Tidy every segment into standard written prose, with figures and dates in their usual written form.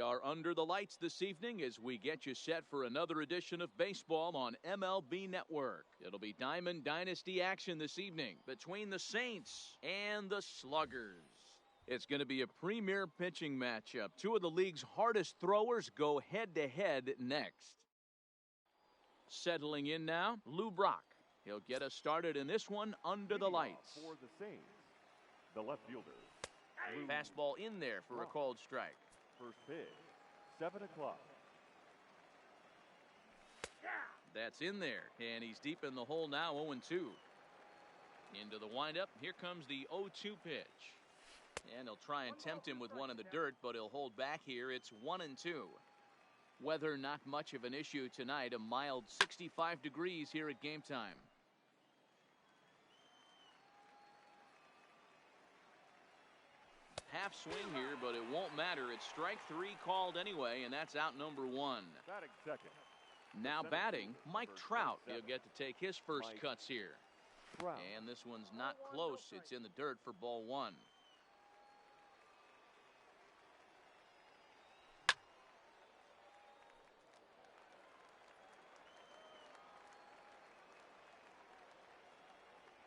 are under the lights this evening as we get you set for another edition of baseball on MLB Network. It'll be Diamond Dynasty action this evening between the Saints and the Sluggers. It's going to be a premier pitching matchup. Two of the league's hardest throwers go head-to-head next. Settling in now, Lou Brock. He'll get us started in this one under the lights. For the Saints, the left fielder. Fastball in there for a called strike. First pitch, 7 o'clock. That's in there, and he's deep in the hole now, 0-2. Into the windup, here comes the 0-2 pitch. And he'll try and tempt him with one in the dirt, but he'll hold back here. It's 1-2. Weather not much of an issue tonight, a mild 65 degrees here at game time. Half swing here, but it won't matter. It's strike 3 called anyway, and that's out number 1. Batting second. Now batting, Mike Trout. He'll get to take his first cuts here. And this one's not close. It's in the dirt for ball 1.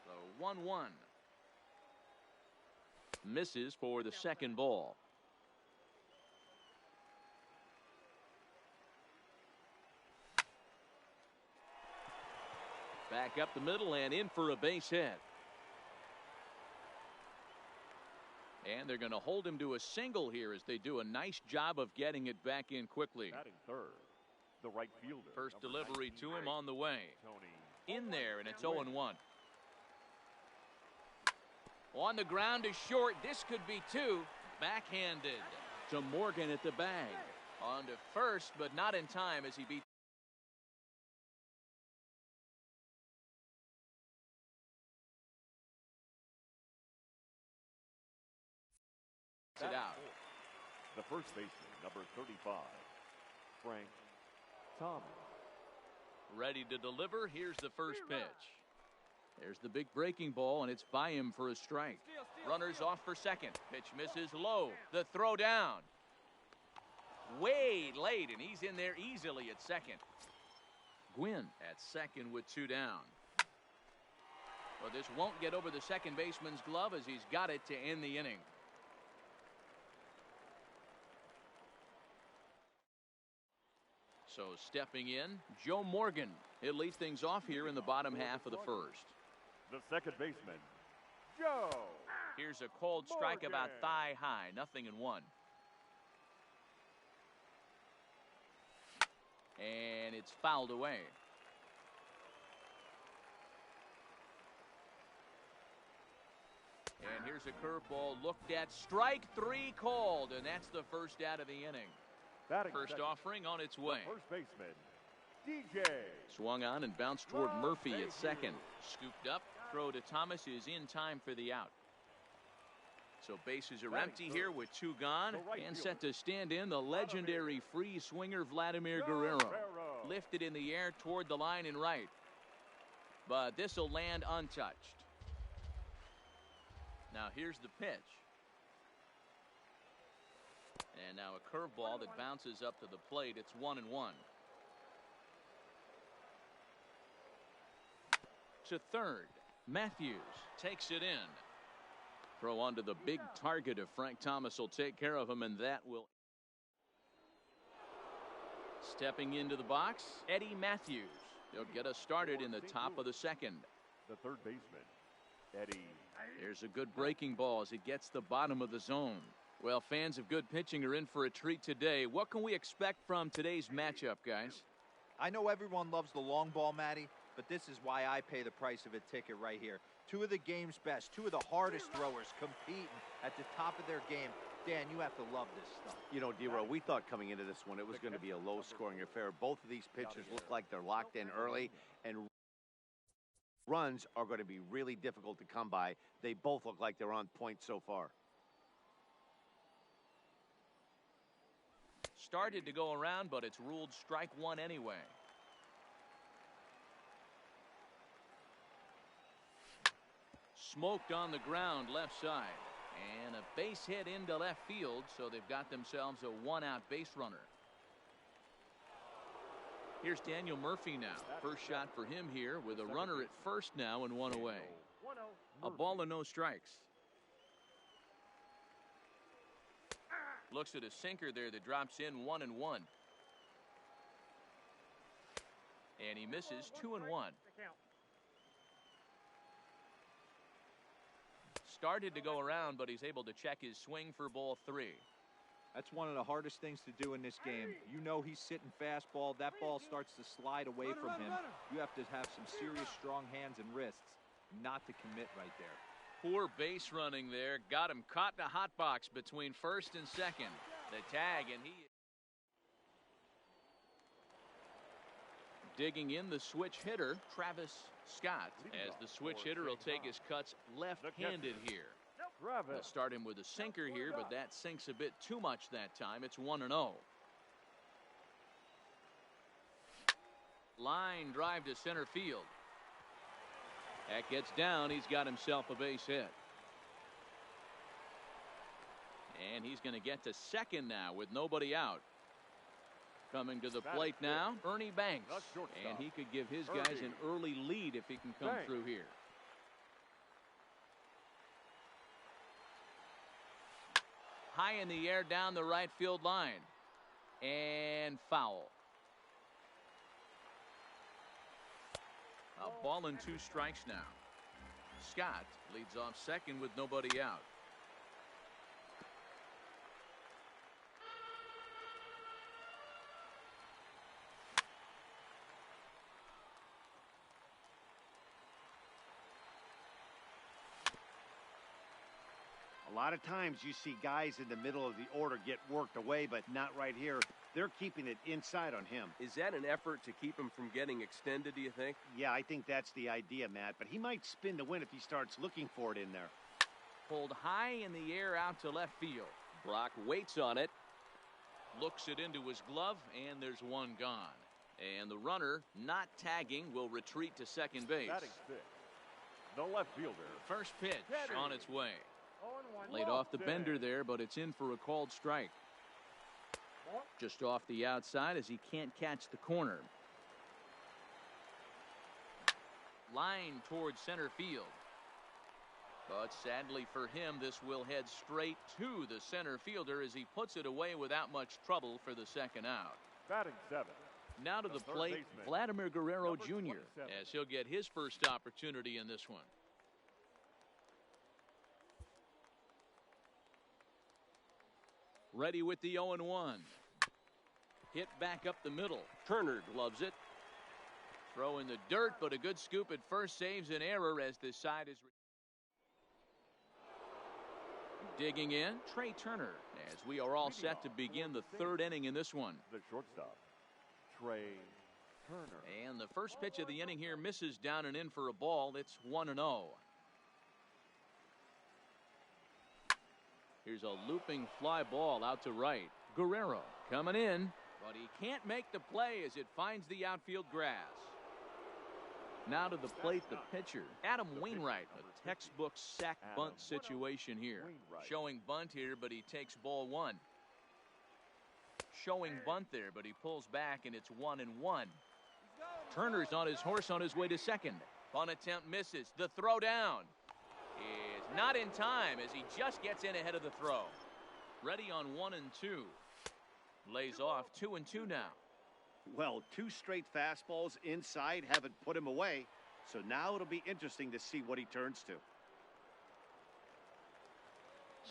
So 1-1. Misses for the second ball. Back up the middle and in for a base hit. And they're going to hold him to a single here as they do a nice job of getting it back in quickly. Batting third, the right fielder. First delivery to him on the way. In there, and it's 0-1. On the ground is short. This could be 2. Backhanded to Morgan at the bag. On to first, but not in time as he beats it out. The first baseman, number 35, Frank Thomas. Ready to deliver. Here's the first pitch. There's the big breaking ball, and it's by him for a strike. Runners off for second. Pitch misses low. The throw down. Way late, and he's in there easily at second. Gwynn at second with 2 down. Well, this won't get over the second baseman's glove as he's got it to end the inning. So stepping in, Joe Morgan. He'll lead things off here in the bottom half of the first. The second baseman, Joe. Here's a cold strike Morgan. about thigh high, 0-1. And it's fouled away. And here's a curveball looked at. Strike 3 called, and that's the first out of the inning. Batting First second, offering on its way. first baseman, DJ. Swung on and bounced toward Murphy at second. Scooped up. Throw to Thomas is in time for the out. So bases are empty here with 2 gone. And set to stand in the legendary free swinger Vladimir Guerrero. Lifted in the air toward the line and right. But this will land untouched. Now here's the pitch. And now a curveball that bounces up to the plate. It's 1-1. To third. Matthews takes it in. Throw onto the big target of Frank Thomas will take care of him, and that will. Stepping into the box, Eddie Matthews. He'll get us started in the top of the second. The third baseman, Eddie. Here's a good breaking ball as it gets the bottom of the zone. Well, fans of good pitching are in for a treat today. What can we expect from today's matchup, guys? I know everyone loves the long ball, Matty, but this is why I pay the price of a ticket right here. 2 of the game's best, 2 of the hardest throwers competing at the top of their game. Dan, you have to love this stuff. You know, D-Row, we thought coming into this one it was going to be a low-scoring affair. Both of these pitchers look like they're locked in early, and runs are going to be really difficult to come by. They both look like they're on point so far. Started to go around, but it's ruled strike 1 anyway. Smoked on the ground left side. And a base hit into left field, so they've got themselves a one-out base runner. Here's Daniel Murphy now. First shot for him here with a runner at first now and one away. A ball and no strikes. Looks at a sinker there that drops in 1-1. And he misses 2-1. Started to go around, but he's able to check his swing for ball 3. That's one of the hardest things to do in this game. You know he's sitting fastball. That ball starts to slide away from him. You have to have some serious strong hands and wrists not to commit right there. Poor base running there. Got him caught in a hot box between first and second. The tag, and he... Digging in the switch hitter, Travis Scott, as the switch hitter will take his cuts left-handed here. They'll start him with a sinker here, but that sinks a bit too much that time. It's 1-0. Line drive to center field. That gets down. He's got himself a base hit. And he's going to get to second now with nobody out. Coming to the plate now, Ernie Banks. And he could give his guys an early lead if he can come through here. High in the air down the right field line. And foul. A ball and 2 strikes now. Scott leads off second with nobody out. A lot of times you see guys in the middle of the order get worked away, but not right here. They're keeping it inside on him. Is that an effort to keep him from getting extended, do you think? Yeah, I think that's the idea, Matt. But he might spin to win if he starts looking for it in there. Pulled high in the air out to left field. Brock waits on it. Looks it into his glove, and there's one gone. And the runner, not tagging, will retreat to second base. The left fielder. First pitch on its way. Laid off the bender there, but it's in for a called strike. Just off the outside as he can't catch the corner. Line towards center field. But sadly for him, this will head straight to the center fielder as he puts it away without much trouble for the second out. Batting 7. Now to the plate, Vladimir Guerrero Jr. as he'll get his first opportunity in this one. Ready with the 0-1. Hit back up the middle. Turner gloves it. Throw in the dirt, but a good scoop at first saves an error as this side is digging in. Trey Turner as we are all set to begin the third inning in this one. The shortstop, Trey Turner. And the first pitch of the inning here misses down and in for a ball. It's 1-0. Here's a looping fly ball out to right. Guerrero coming in, but he can't make the play as it finds the outfield grass. Now to the plate, the pitcher, Adam Wainwright. A textbook sack bunt situation here. Showing bunt here, but he takes ball 1. Showing bunt there, but he pulls back, and it's 1-1. Turner's on his horse on his way to second. Bunt attempt misses. The throw down is not in time as he just gets in ahead of the throw. Ready on 1-2. Lays off 2-2 now. Well, 2 straight fastballs inside haven't put him away. So now it'll be interesting to see what he turns to.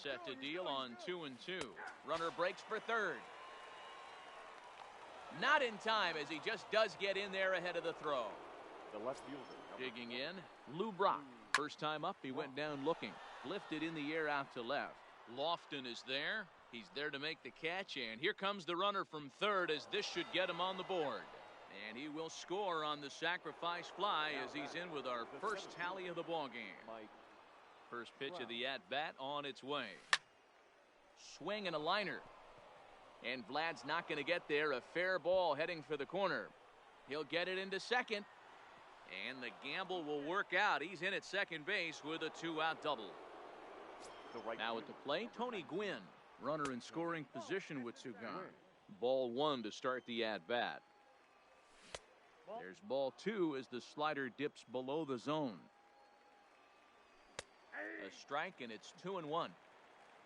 Set to deal on 2-2. Runner breaks for third. Not in time as he just does get in there ahead of the throw. The left fielder. Digging in, Lou Brock. First time up, he went down looking. Lifted in the air out to left. Lofton is there. He's there to make the catch, and here comes the runner from third as this should get him on the board. And he will score on the sacrifice fly as he's in with our first tally of the ball game. First pitch of the at-bat on its way. Swing and a liner. And Vlad's not going to get there. A fair ball heading for the corner. He'll get it into second. And the gamble will work out. He's in at second base with a 2-out double. The right Now at the plate, Tony Gwynn. Runner in scoring position with two gone. Ball one to start the at-bat. There's ball two as the slider dips below the zone. A strike, and it's 2-1.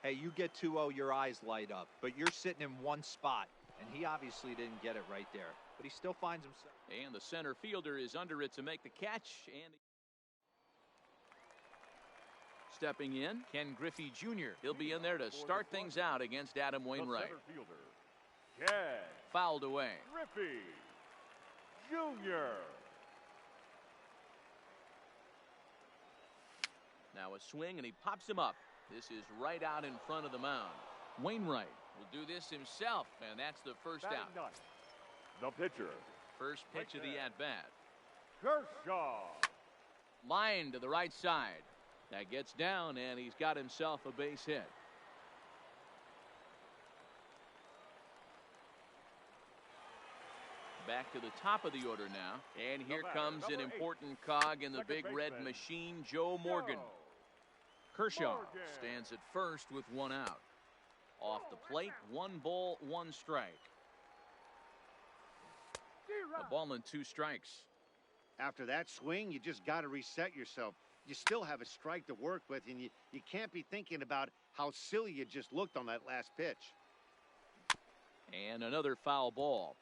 Hey, you get 2-0, your eyes light up. But you're sitting in one spot, and he obviously didn't get it right there. But he still finds himself. And the center fielder is under it to make the catch. And stepping in, Ken Griffey Jr. He'll be in there to start things out against Adam Wainwright. The center fielder, Ken Fouled away. Griffey Jr. Now a swing, and he pops him up. This is right out in front of the mound. Wainwright will do this himself, and that's the first Batting out. ninth, the pitcher, First pitch of the at-bat. Kershaw. Line to the right side. That gets down, and he's got himself a base hit. Back to the top of the order now. And here comes an important cog in the big red machine, Joe Morgan. Kershaw stands at first with one out. Off the plate, 1 ball, 1 strike. A ball and 2 strikes. After that swing, you just got to reset yourself. You still have a strike to work with, and you can't be thinking about how silly you just looked on that last pitch. And another foul ball.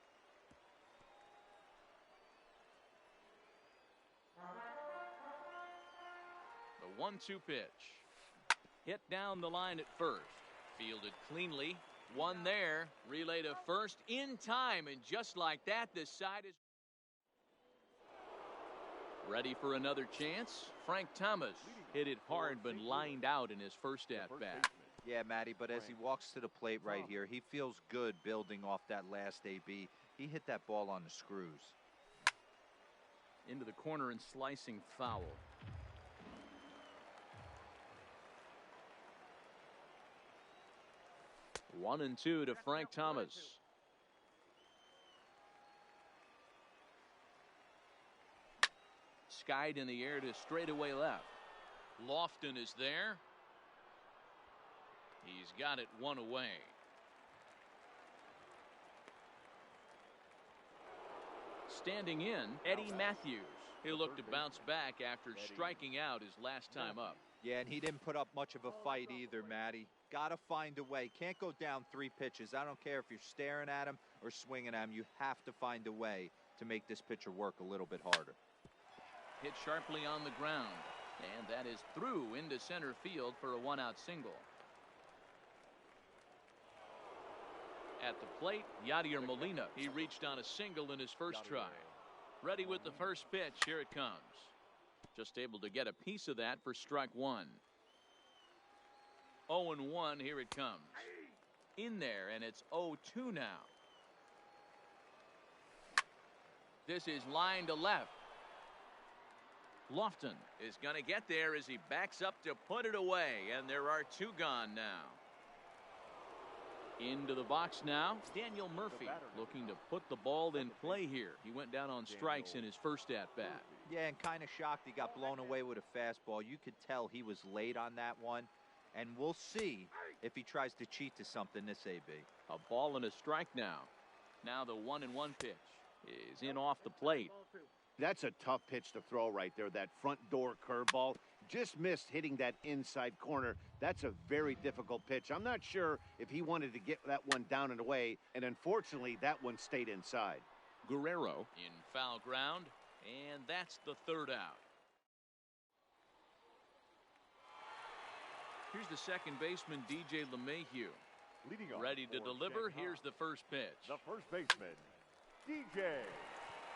The 1-2 pitch. Hit down the line at first. Fielded cleanly. One there. Relay to first in time. And just like that, this side is ready for another chance. Frank Thomas hit it hard but lined out in his first at-bat. Yeah, Matty, but as he walks to the plate right here, he feels good building off that last AB. He hit that ball on the screws. Into the corner and slicing foul. One and two to Frank Thomas. Skied in the air to straightaway left. Lofton is there. He's got it one away. Standing in, Eddie Matthews. He'll look to bounce back after striking out his last time up. Yeah, and he didn't put up much of a fight either, Matty. Got to find a way. Can't go down 3 pitches. I don't care if you're staring at him or swinging at him. You have to find a way to make this pitcher work a little bit harder. Hit sharply on the ground. And that is through into center field for a 1-out single. At the plate, Yadier Molina. He reached on a single in his first try. Ready with the first pitch. Here it comes. Just able to get a piece of that for strike one. 0-1. Here it comes. In there, and it's 0-2 now. This is line to left. Lofton is going to get there as he backs up to put it away, and there are 2 gone now. Into the box now, Daniel Murphy looking to put the ball in play here. He went down on strikes in his first at-bat. Yeah, and kind of shocked he got blown away with a fastball. You could tell he was late on that one, and we'll see if he tries to cheat to something this AB. A ball and a strike now. Now the 1-1 pitch is in off the plate. That's a tough pitch to throw right there. That front door curveball just missed hitting that inside corner. That's a very difficult pitch. I'm not sure if he wanted to get that one down and away, and unfortunately that one stayed inside. Guerrero in foul ground, and that's the 3rd out. Here's the second baseman, DJ LeMahieu. Leading off Ready to for deliver. Shanghai, Here's the first pitch. the first baseman, DJ.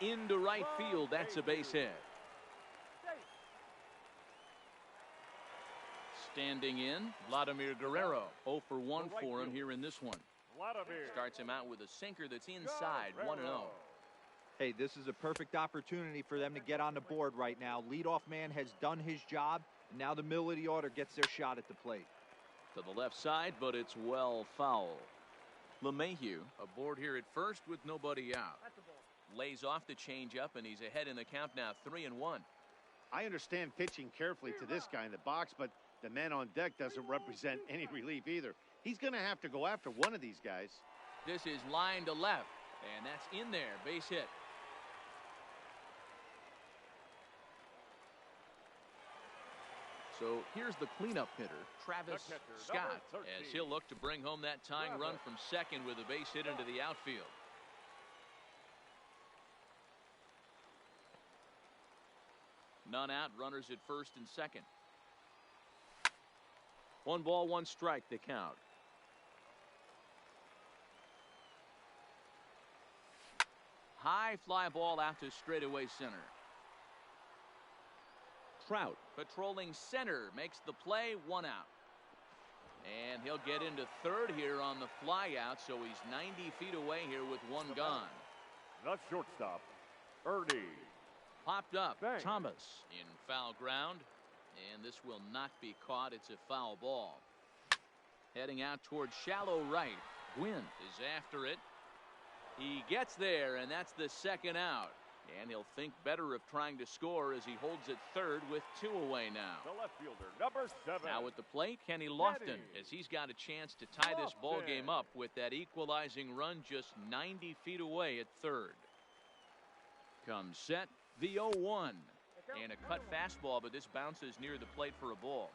Into right field. That's a base hit. Standing in, Vladimir Guerrero. 0 for 1 for him here in this one. Vladimir Starts him out with a sinker that's inside. 1-0. Hey, this is a perfect opportunity for them to get on the board right now. Leadoff man has done his job. And now the middle of the order gets their shot at the plate. To the left side, but it's well foul. LeMahieu aboard here at first with nobody out. Lays off the changeup, and he's ahead in the count now, 3-1. I understand pitching carefully to this guy in the box, but The man on deck doesn't represent any relief either. He's going to have to go after one of these guys. This is line to left, and that's in there. Base hit. So here's the cleanup hitter, Travis Scott, as he'll look to bring home that tying run from second with a base hit into the outfield. None out, runners at first and second. 1 ball, 1 strike, the count. High fly ball out to straightaway center. Trout patrolling center makes the play, 1 out. And he'll get into third here on the fly out, so he's 90 feet away here with 1 gone. The shortstop, Ernie. Popped up, Bang. Thomas in foul ground, and this will not be caught. It's a foul ball. Heading out towards shallow right. Gwynn is after it. He gets there, and that's the 2nd out. And he'll think better of trying to score as he holds it third with 2 away now. The left fielder, number 7. Now at the plate, Kenny Lofton, as he's got a chance to tie this ball game up with that equalizing run just 90 feet away at third. Comes set, the 0-1. And a cut fastball, but this bounces near the plate for a ball.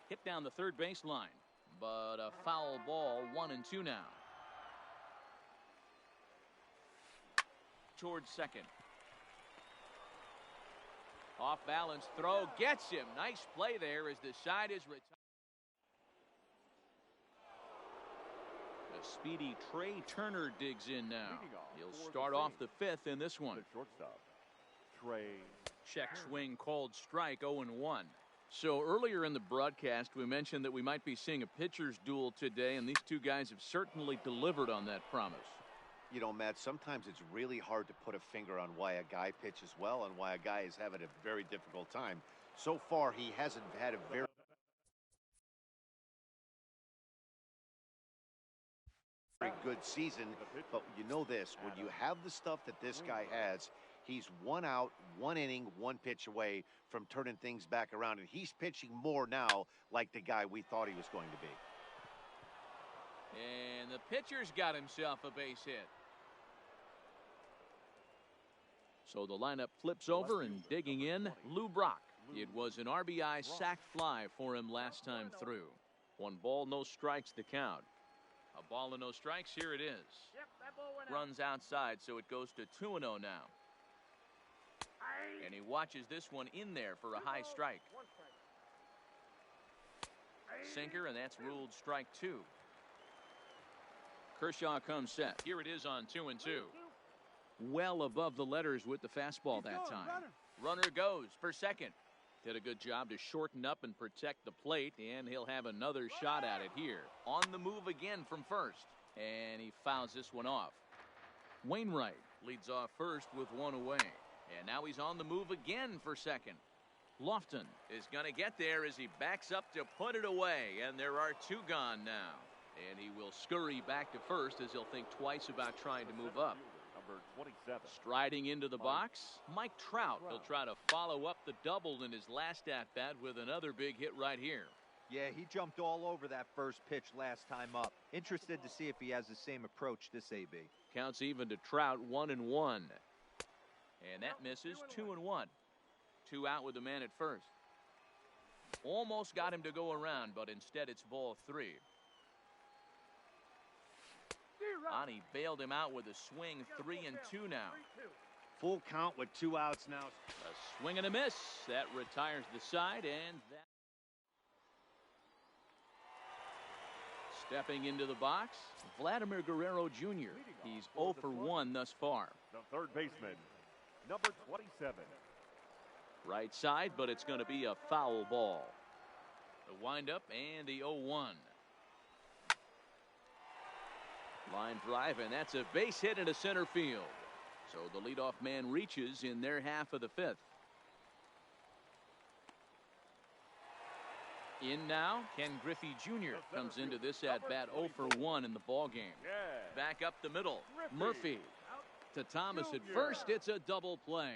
Hit down the third baseline, but a foul ball, 1-2 now. Towards second. Off balance throw gets him. Nice play there as the side is retired. The speedy Trey Turner digs in now. He'll start off the 5th in this one. The shortstop, Trey. Check swing called strike, 0-1. So earlier in the broadcast we mentioned that we might be seeing a pitcher's duel today, and these two guys have certainly delivered on that promise. You know, Matt, sometimes it's really hard to put a finger on why a guy pitches well and why a guy is having a very difficult time. So far, he hasn't had a very good season, but you know this, when you have the stuff that this guy has, he's 1 out, 1 inning, 1 pitch away from turning things back around, and he's pitching more now like the guy we thought he was going to be. And the pitcher's got himself a base hit. So the lineup flips over, and digging in, Lou Brock. It was an RBI sac fly for him last time through. 1 ball, no strikes to count. A ball and no strikes, here it is. Runs outside, so it goes to 2-0 now. And he watches this one in there for a high strike. Sinker, and that's ruled strike 2. Kershaw comes set. Here it is on 2-2. Well above the letters with the fastball that time. Runner goes for second. Did a good job to shorten up and protect the plate, and he'll have another shot at it here. On the move again from first, and he fouls this one off. Wainwright leads off first with 1 away, and now he's on the move again for second. Lofton is going to get there as he backs up to put it away, and there are 2 gone now. And he will scurry back to first as he'll think twice about trying to move up. Number 27. Striding into the box, Mike Trout. He'll try to follow up the double in his last at-bat with another big hit right here. Yeah, he jumped all over that first pitch last time up. Interested to see if he has the same approach this AB. Counts even to Trout, 1-1. And that misses, 2-1. 2 out with the man at first. Almost got him to go around, but instead it's ball 3. Ani bailed him out with a swing, 3-2 now. Full count with 2 outs now. A swing and a miss. That retires the side, and that. Stepping into the box, Vladimir Guerrero Jr. He's 0 for 1 thus far. The third baseman, number 27. Right side, but it's going to be a foul ball. The windup and the 0-1. Line drive, and that's a base hit into center field. So the leadoff man reaches in their half of the 5th. In now, Ken Griffey Jr. comes into this at-bat 0 for 1 in the ballgame. Back up the middle, Murphy to Thomas at first. It's a double play.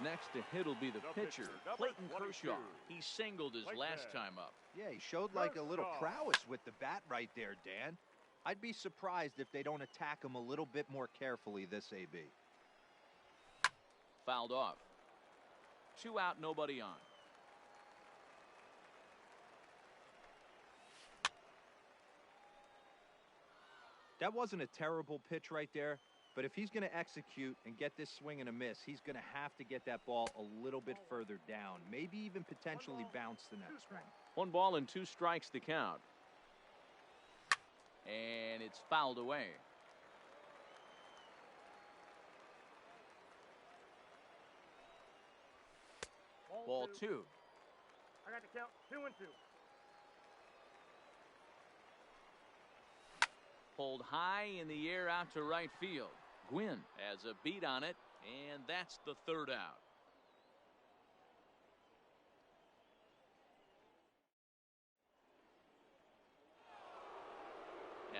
Next to hit will be the pitcher, number Clayton 22. Kershaw. He singled his last Clayton. time up. Yeah, he showed like a little Kershaw. prowess with the bat right there, Dan. I'd be surprised if they don't attack him a little bit more carefully this AB. Fouled off. 2 out, nobody on. That wasn't a terrible pitch right there, but if he's going to execute and get this swing and a miss, he's going to have to get that ball a little bit further down, maybe even potentially bounce the next one. 1 ball and 2 strikes to count. And it's fouled away. Ball 2. I got to count 2-2. Pulled high in the air out to right field. Gwynn has a beat on it, and that's the 3rd out.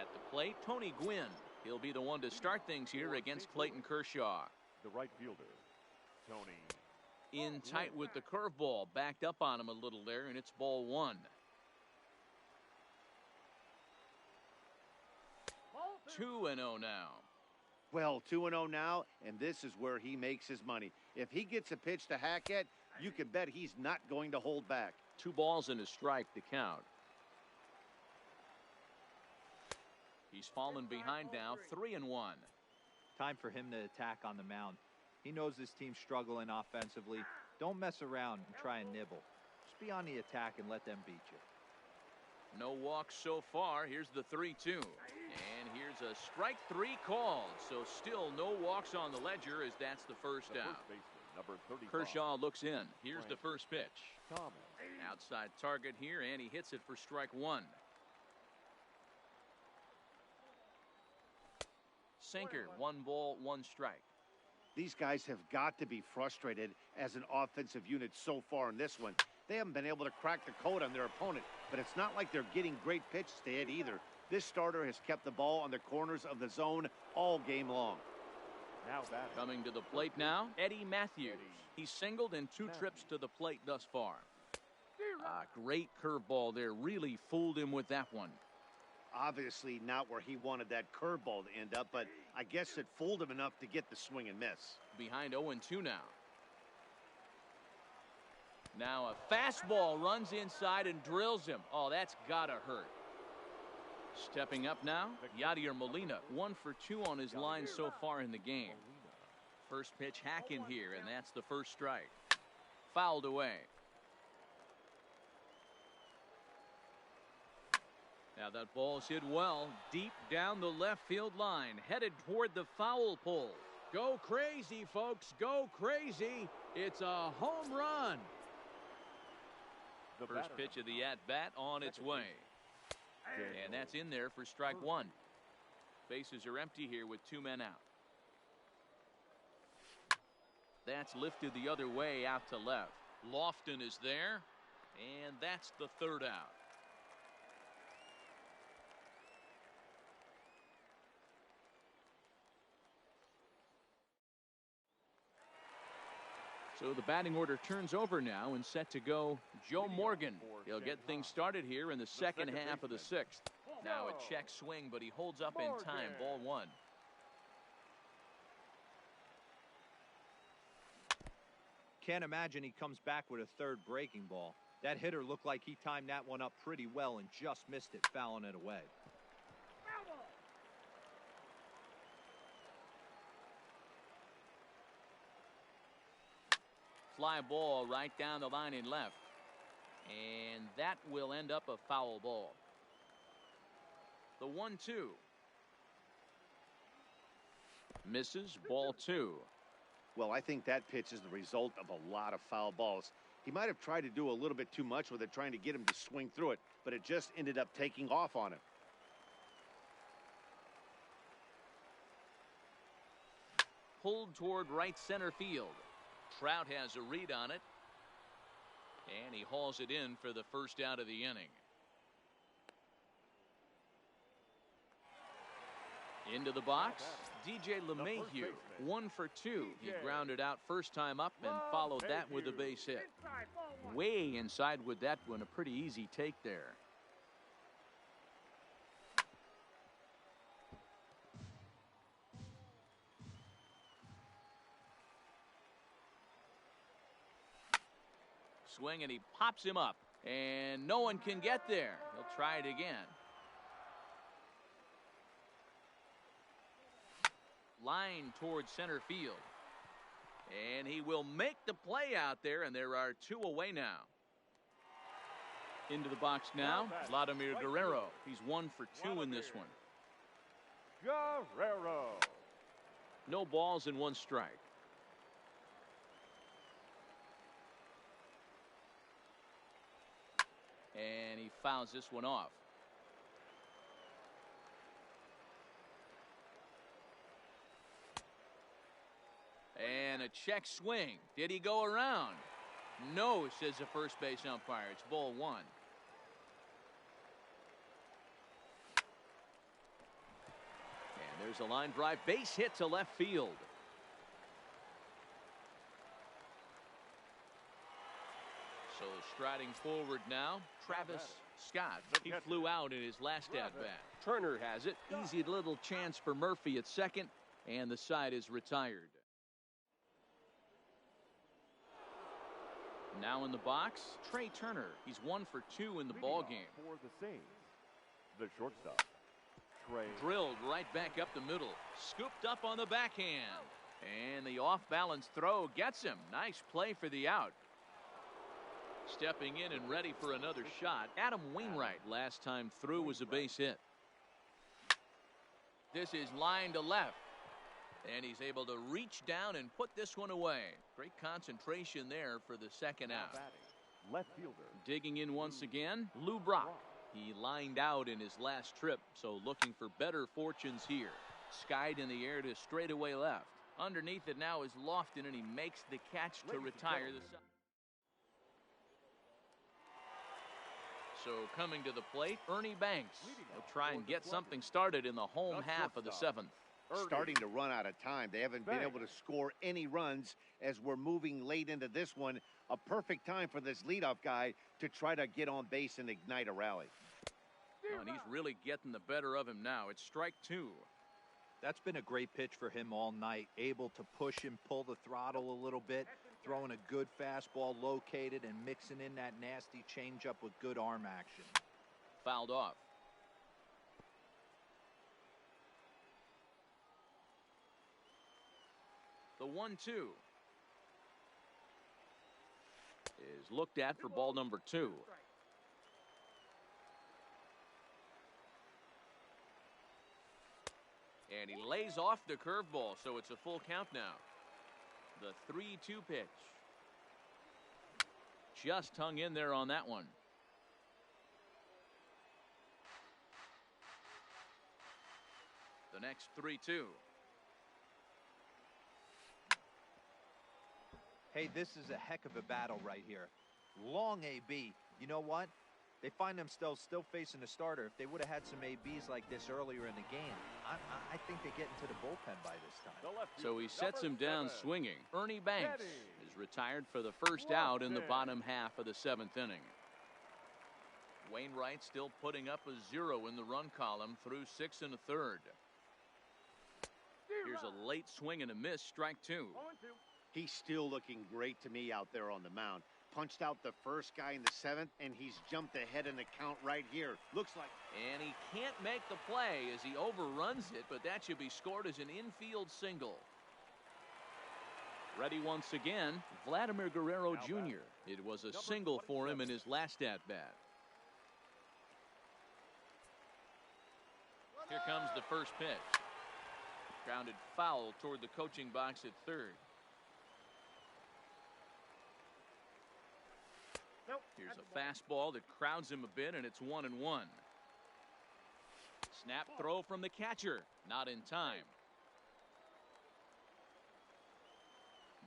At the plate, Tony Gwynn. He'll be the one to start things here against Clayton Kershaw. The right fielder, Tony. In tight with the curveball, backed up on him a little there, and it's ball 1. 2-0 now. Well, 2-0 now, and this is where he makes his money. If he gets a pitch to Hackett, you can bet he's not going to hold back. 2 balls and a strike to count. He's fallen behind now, 3-1. Time for him to attack on the mound. He knows this team's struggling offensively. Don't mess around and try and nibble. Just be on the attack and let them beat you. No walks so far. Here's the 3-2. And here's a strike 3 called. So still no walks on the ledger as that's the first The out. first baseman, number 35. Kershaw looks in. Here's the first pitch. Thomas. Outside target here, and he hits it for strike 1. Sinker, 1 ball, 1 strike. These guys have got to be frustrated as an offensive unit so far in this one. They haven't been able to crack the code on their opponent, but it's not like they're getting great pitches to hit either. This starter has kept the ball on the corners of the zone all game long. Now batting. Coming to the plate now, Eddie Matthews. He's singled in 2 trips to the plate thus far. Great curveball there. Really fooled him with that one. Obviously not where he wanted that curveball to end up, but I guess it fooled him enough to get the swing and miss. Behind 0-2 now. Now a fastball runs inside and drills him. Oh, that's gotta hurt. Stepping up now, Yadier Molina. 1 for 2 on his line so far in the game. First pitch hack in here, and that's the first strike. Fouled away. Now that ball's hit well, deep down the left field line, headed toward the foul pole. Go crazy, folks, go crazy. It's a home run. The First batter, pitch of the at-bat on its way. And that's in there for strike 1. Bases are empty here with 2 men out. That's lifted the other way out to left. Lofton is there, and that's the 3rd out. So the batting order turns over now and set to go Joe Morgan. He'll get things started here in the second half of the 6th. Now a check swing, but he holds up in time. Ball 1. Can't imagine he comes back with a 3rd breaking ball. That hitter looked like he timed that one up pretty well and just missed it, fouling it away. Fly ball right down the line in left. And that will end up a foul ball. The 1-2. Misses, ball 2. Well, I think that pitch is the result of a lot of foul balls. He might have tried to do a little bit too much with it, trying to get him to swing through it, but it just ended up taking off on him. Pulled toward right center field. Trout has a read on it. And he hauls it in for the first out of the inning. Into the box, DJ LeMahieu, baseman, 1 for 2. He DJ grounded out first time up and followed that with a base hit. Way inside with that one, a pretty easy take there. Swing, and he pops him up, and no one can get there. He'll try it again. Line towards center field, and he will make the play out there, and there are 2 away now. Into the box now, Vladimir Guerrero. He's 1 for 2 in this one. Guerrero. No balls and 1 strike. And he fouls this one off. And a check swing. Did he go around? No, says the first base umpire. It's ball 1. And there's a line drive. Base hit to left field. So striding forward now, Travis Scott. He flew out in his last at-bat. Turner has it. Easy little chance for Murphy at second, and the side is retired. Now in the box, Trey Turner. He's 1 for 2 in the ball game. For the Saints, the shortstop, Trey. Drilled right back up the middle. Scooped up on the backhand. And the off-balance throw gets him. Nice play for the out. Stepping in and ready for another shot, Adam Wainwright. Last time through was a base hit. This is line to left. And he's able to reach down and put this one away. Great concentration there for the second out. Left fielder. Digging in once again, Lou Brock. He lined out in his last trip, so looking for better fortunes here. Skied in the air to straightaway left. Underneath it now is Lofton, and he makes the catch to retire the side. So coming to the plate, Ernie Banks. He'll try and get something started in the home half of the 7th. Starting to run out of time. They haven't been able to score any runs as we're moving late into this one. A perfect time for this leadoff guy to try to get on base and ignite a rally. Oh, and he's really getting the better of him now. It's strike 2. That's been a great pitch for him all night. Able to push and pull the throttle a little bit. Throwing a good fastball located and mixing in that nasty changeup with good arm action. Fouled off. The 1-2 is looked at for ball number 2. And he lays off the curveball, so it's a full count now. The 3-2 pitch. Just hung in there on that one. The next 3-2. Hey, this is a heck of a battle right here. Long AB. You know what? They find themselves still facing a starter. If they would have had some ABs like this earlier in the game, I think they get into the bullpen by this time. So he sets him down swinging. Ernie Banks is retired for the first out in the bottom half of the 7th inning. Wainwright still putting up a 0 in the run column through 6 1/3. Here's a late swing and a miss, strike 2. He's still looking great to me out there on the mound. Punched out the first guy in the 7th, and he's jumped ahead in the count right here. Looks like. And he can't make the play as he overruns it, but that should be scored as an infield single. Ready once again, Vladimir Guerrero Jr. It was a single for him in his last at-bat. Here comes the first pitch. Grounded foul toward the coaching box at third. Here's a fastball that crowds him a bit, and it's 1-1. Snap throw from the catcher. Not in time.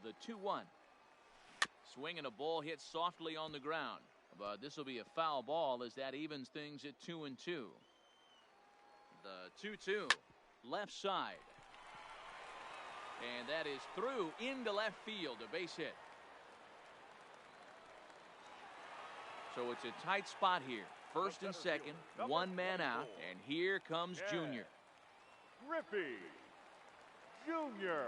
The 2-1. Swing and a ball hit softly on the ground. But this will be a foul ball as that evens things at 2-2. The 2-2. Left side. And that is through into left field, a base hit. So it's a tight spot here. First and second, one man out, and here comes Junior. Griffey Jr.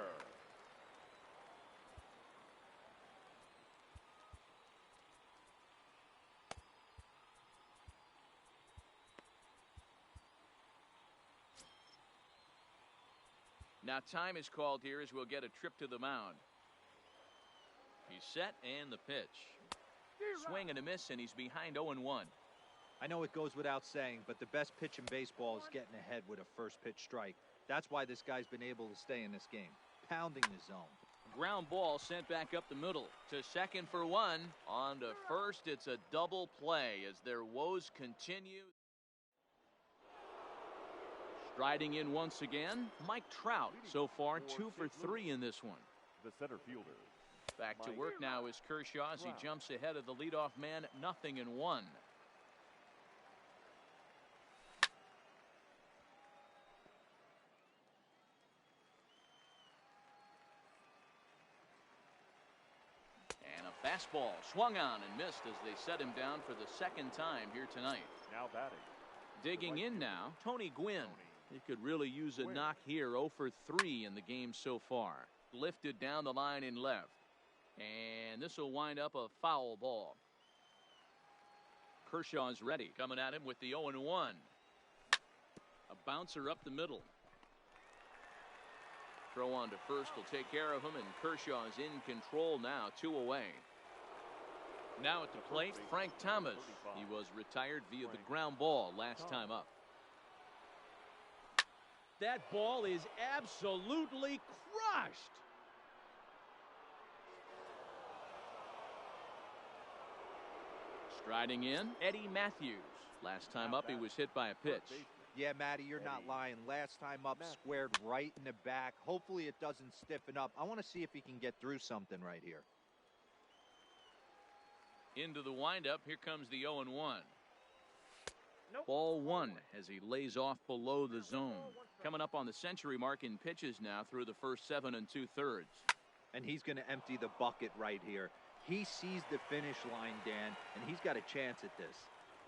Now time is called here as we'll get a trip to the mound. He's set and the pitch. Swing and a miss, and he's behind 0-1. I know it goes without saying, but the best pitch in baseball is getting ahead with a first pitch strike. That's why this guy's been able to stay in this game, pounding the zone. Ground ball sent back up the middle to second for one. On to first, it's a double play as their woes continue. Striding in once again, Mike Trout. So far, 2 for 3 in this one. The center fielder. Back to work now is Kershaw as he jumps ahead of the leadoff man, 0-1. And a fastball swung on and missed as they set him down for the second time here tonight. Now batting. Digging in now, Tony Gwynn. He could really use a knock here. 0 for 3 in the game so far. Lifted down the line in left. And this will wind up a foul ball. Kershaw's ready. Coming at him with the 0-1. A bouncer up the middle. Throw on to first will take care of him, and Kershaw's in control now. 2 away. Now at the plate, Frank Thomas. He was retired via the ground ball last time up. That ball is absolutely crushed. Striding in, Eddie Matthews. Last time up, he was hit by a pitch. Yeah, Matty, you're not lying. Last time up, squared right in the back. Hopefully it doesn't stiffen up. I want to see if he can get through something right here. Into the windup, here comes the 0-1. Ball 1 as he lays off below the zone. Coming up on the century mark in pitches now through the first 7 2/3. And he's going to empty the bucket right here. He sees the finish line, Dan, and he's got a chance at this.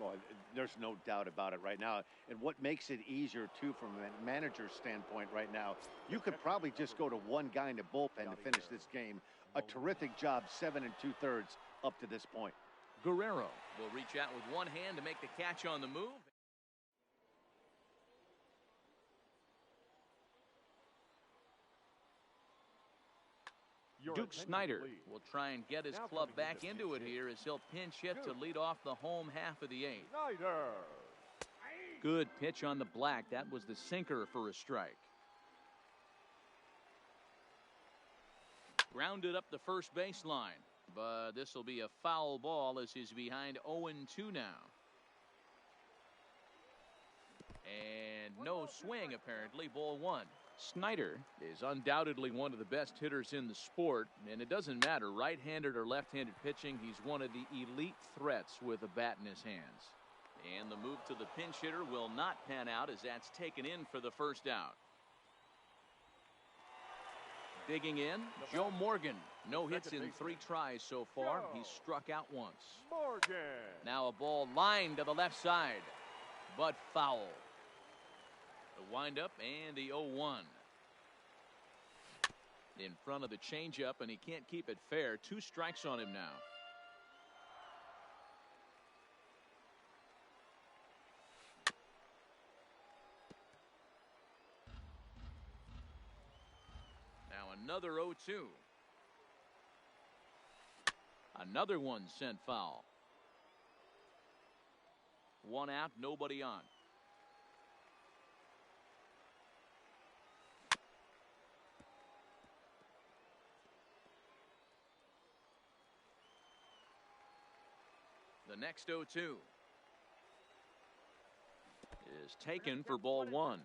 Well, there's no doubt about it right now. And what makes it easier, too, from a manager's standpoint right now, you could probably just go to one guy in the bullpen to finish this game. A terrific job, 7 2/3 up to this point. Guerrero will reach out with one hand to make the catch on the move. Duke Snider will try and get his club back into it here as he'll pinch hit to lead off the home half of the 8th. Snyder. Good pitch on the black. That was the sinker for a strike. Grounded up the first baseline, but this will be a foul ball as he's behind 0-2 now. And no swing apparently. Ball 1. Snyder is undoubtedly one of the best hitters in the sport, and it doesn't matter right-handed or left-handed pitching. He's one of the elite threats with a bat in his hands. And the move to the pinch hitter will not pan out as that's taken in for the first out. Digging in, Joe Morgan. No hits in 3 tries so far. He's struck out once. Morgan. Now a ball lined to the left side, but foul. The windup and the 0-1. In front of the changeup, and he can't keep it fair. 2 strikes on him now. Now another 0-2. Another one sent foul. 1 out, nobody on. The next 0-2 is taken for ball 1.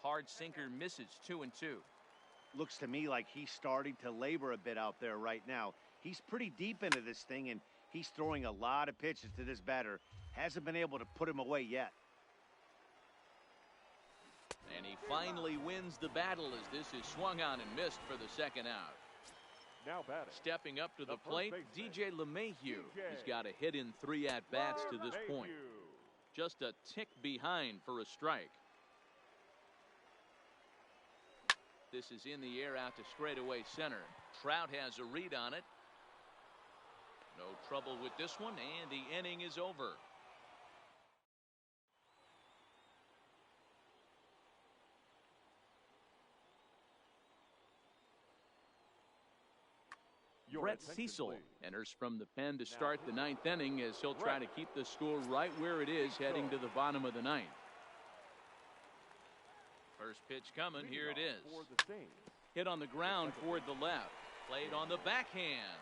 Hard sinker misses. 2-2. Looks to me like he's starting to labor a bit out there right now. He's pretty deep into this thing, and he's throwing a lot of pitches to this batter. Hasn't been able to put him away yet. And he finally wins the battle as this is swung on and missed for the second out. Now batting. Stepping up to the plate, DJ LeMahieu. DJ He's got a hit in 3 at-bats to this point. Just a tick behind for a strike. This is in the air out to straightaway center. Trout has a read on it. No trouble with this one, and the inning is over. Brett Cecil enters from the pen to start the 9th inning as he'll try to keep the score right where it is heading to the bottom of the 9th. First pitch coming, here it is. Hit on the ground toward the left. Played on the backhand.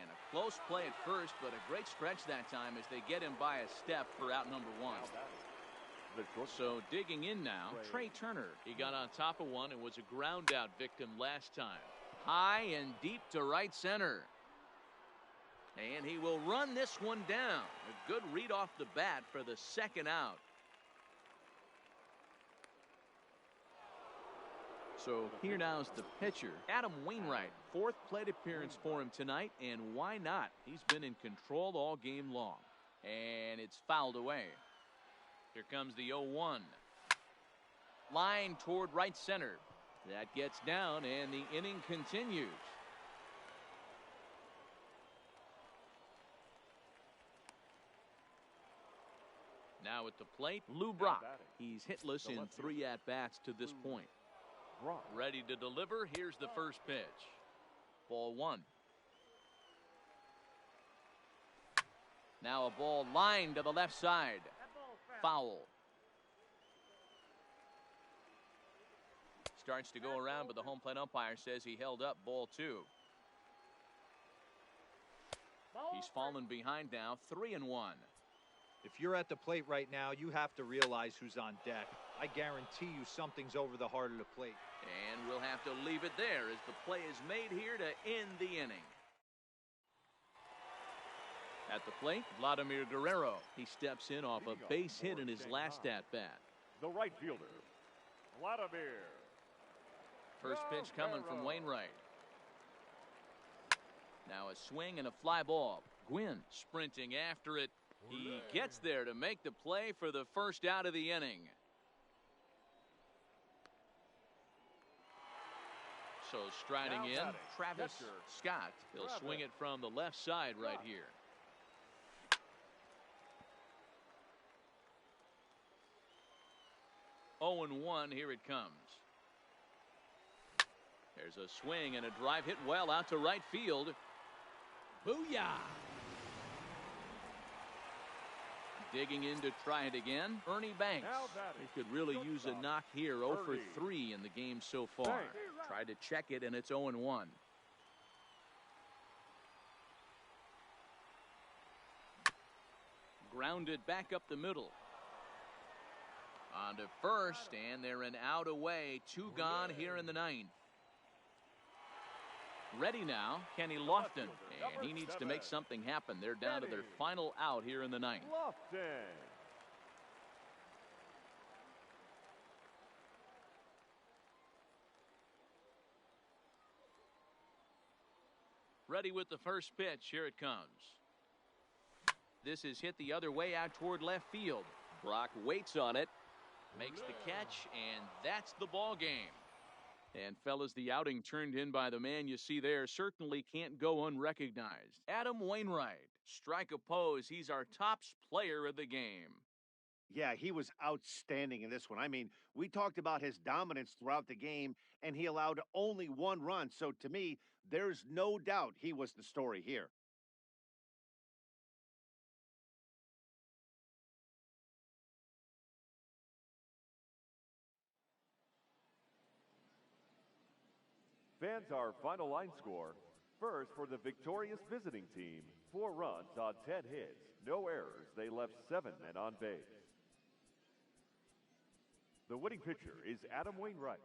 And a close play at first, but a great stretch that time as they get him by a step for out number 1. So digging in now, Trey Turner. He got on top of one and was a ground out victim last time. High and deep to right center. And he will run this one down. A good read off the bat for the second out. So here now is the pitcher, Adam Wainwright. 4th plate appearance for him tonight, and why not? He's been in control all game long. And it's fouled away. Here comes the 0-1. Line toward right center. That gets down, and the inning continues. Now at the plate, Lou Brock. He's hitless in 3 at-bats to this point. Ready to deliver. Here's the first pitch. Ball 1. Now a ball lined to the left side. Foul. Starts to go around, but the home plate umpire says he held up ball 2. He's fallen behind now, 3-1. If you're at the plate right now, you have to realize who's on deck. I guarantee you something's over the heart of the plate. And we'll have to leave it there as the play is made here to end the inning. At the plate, Vladimir Guerrero. He steps in off a base hit in his last at-bat. The right fielder, Vladimir. First pitch coming from Wainwright. Now a swing and a fly ball. Gwynn sprinting after it. He gets there to make the play for the first out of the inning. So striding in, Travis Scott. He'll swing it from the left side right here. Oh, 0-1, here it comes. There's a swing and a drive hit well out to right field. Booyah! Digging in to try it again, Ernie Banks. He could really use a knock here. 0 for 3 in the game so far. Tried to check it, and it's 0-1. Grounded back up the middle. On to first, and they're an out away. 2 gone here in the 9th. Ready now, Kenny Lofton, and he needs to make something happen. They're down to their final out here in the 9th. Ready with the first pitch. Here it comes. This is hit the other way out toward left field. Brock waits on it. Makes the catch, and that's the ball game. And fellas, the outing turned in by the man you see there certainly can't go unrecognized. Adam Wainwright, strike a pose. He's our top player of the game. Yeah, he was outstanding in this one. I mean, we talked about his dominance throughout the game, and he allowed only 1 run. So to me, there's no doubt he was the story here. Fans, our final line score. First, for the victorious visiting team, 4 runs on 10 hits, no errors. They left 7 men on base. The winning pitcher is Adam Wainwright.